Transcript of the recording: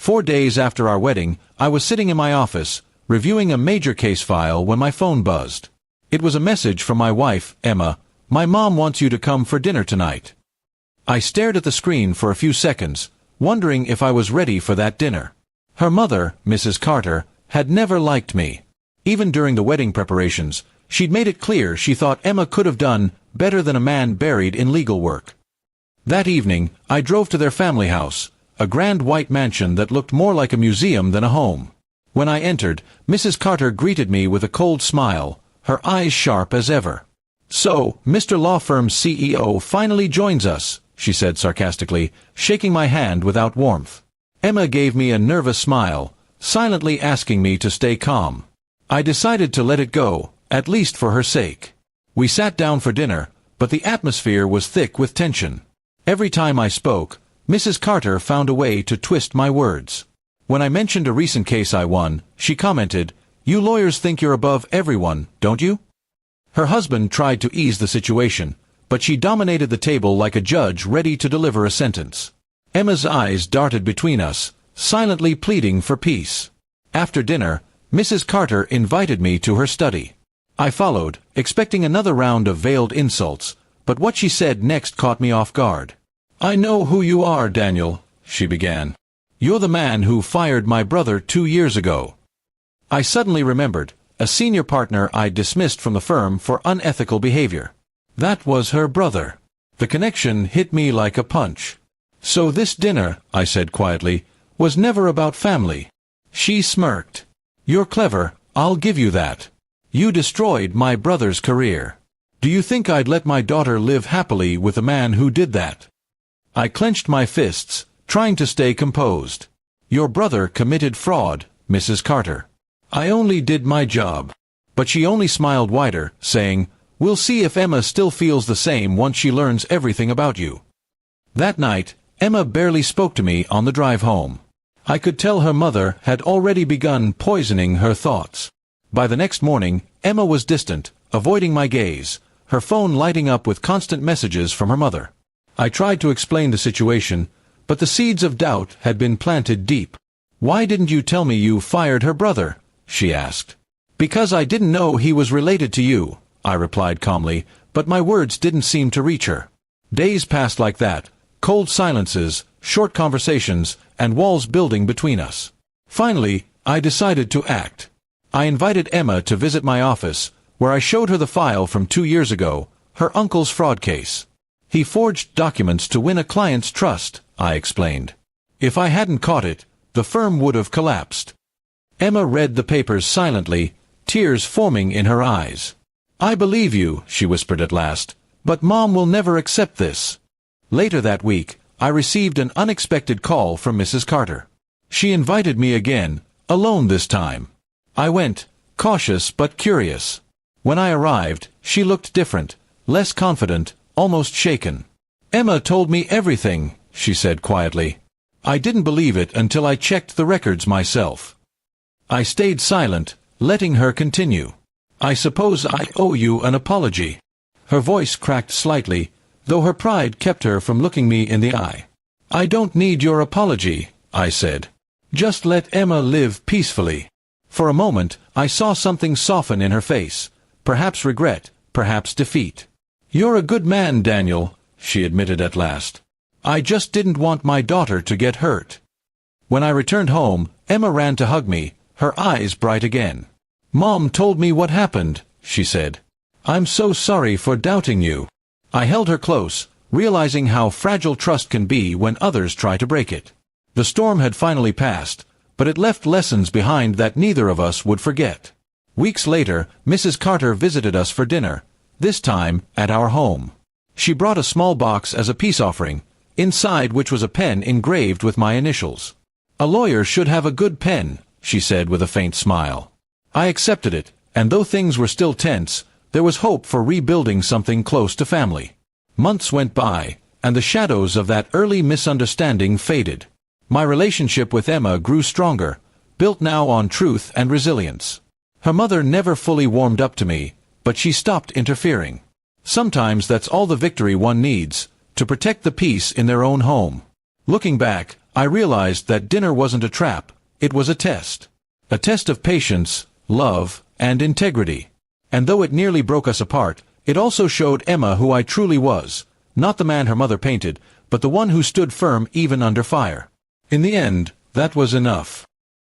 4 days after our wedding, I was sitting in my office, reviewing a major case file when my phone buzzed. It was a message from my wife, Emma. "My mom wants you to come for dinner tonight." I stared at the screen for a few seconds, wondering if I was ready for that dinner. Her mother, Mrs. Carter, had never liked me. Even during the wedding preparations, she'd made it clear she thought Emma could have done better than a man buried in legal work. That evening, I drove to their family house, a grand white mansion that looked more like a museum than a home. When I entered, Mrs. Carter greeted me with a cold smile, her eyes sharp as ever. "So, Mr. Law Firm's CEO finally joins us," she said sarcastically, shaking my hand without warmth. Emma gave me a nervous smile, silently asking me to stay calm. I decided to let it go, at least for her sake. We sat down for dinner, but the atmosphere was thick with tension. Every time I spoke, Mrs. Carter found a way to twist my words. When I mentioned a recent case I won, she commented, "You lawyers think you're above everyone, don't you?" Her husband tried to ease the situation, but she dominated the table like a judge ready to deliver a sentence. Emma's eyes darted between us, silently pleading for peace. After dinner, Mrs. Carter invited me to her study. I followed, expecting another round of veiled insults, but what she said next caught me off guard. "I know who you are, Daniel," she began. "You're the man who fired my brother 2 years ago." I suddenly remembered, a senior partner I dismissed from the firm for unethical behavior. That was her brother. The connection hit me like a punch. "So this dinner," I said quietly, "was never about family." She smirked. "You're clever, I'll give you that. You destroyed my brother's career. Do you think I'd let my daughter live happily with a man who did that?" I clenched my fists, trying to stay composed. "Your brother committed fraud, Mrs. Carter. I only did my job." But she only smiled wider, saying, "We'll see if Emma still feels the same once she learns everything about you." That night, Emma barely spoke to me on the drive home. I could tell her mother had already begun poisoning her thoughts. By the next morning, Emma was distant, avoiding my gaze, her phone lighting up with constant messages from her mother. I tried to explain the situation, but the seeds of doubt had been planted deep. "Why didn't you tell me you fired her brother?" she asked. "Because I didn't know he was related to you," I replied calmly, but my words didn't seem to reach her. Days passed like that, cold silences, short conversations, and walls building between us. Finally, I decided to act. I invited Emma to visit my office, where I showed her the file from 2 years ago, her uncle's fraud case. "He forged documents to win a client's trust," I explained. "If I hadn't caught it, the firm would have collapsed." Emma read the papers silently, tears forming in her eyes. "I believe you," she whispered at last, "but Mom will never accept this." Later that week, I received an unexpected call from Mrs. Carter. She invited me again, alone this time. I went, cautious but curious. When I arrived, she looked different, less confident, almost shaken. "Emma told me everything," she said quietly. I didn't believe it until I checked the records myself. I stayed silent, letting her continue. "I suppose I owe you an apology." Her voice cracked slightly, though her pride kept her from looking me in the eye. "I don't need your apology," I said. "Just let Emma live peacefully." For a moment, I saw something soften in her face, perhaps regret, perhaps defeat. "You're a good man, Daniel," she admitted at last. "I just didn't want my daughter to get hurt." When I returned home, Emma ran to hug me, her eyes bright again. "Mom told me what happened," she said. "I'm so sorry for doubting you." I held her close, realizing how fragile trust can be when others try to break it. The storm had finally passed, but it left lessons behind that neither of us would forget. Weeks later, Mrs. Carter visited us for dinner, this time at our home. She brought a small box as a peace offering, inside which was a pen engraved with my initials. "A lawyer should have a good pen," she said with a faint smile. I accepted it, and though things were still tense, there was hope for rebuilding something close to family. Months went by, and the shadows of that early misunderstanding faded. My relationship with Emma grew stronger, built now on truth and resilience. Her mother never fully warmed up to me, but she stopped interfering. Sometimes that's all the victory one needs, to protect the peace in their own home. Looking back, I realized that dinner wasn't a trap, it was a test. A test of patience, love, and integrity. And though it nearly broke us apart, it also showed Emma who I truly was, not the man her mother painted, but the one who stood firm even under fire. In the end, that was enough.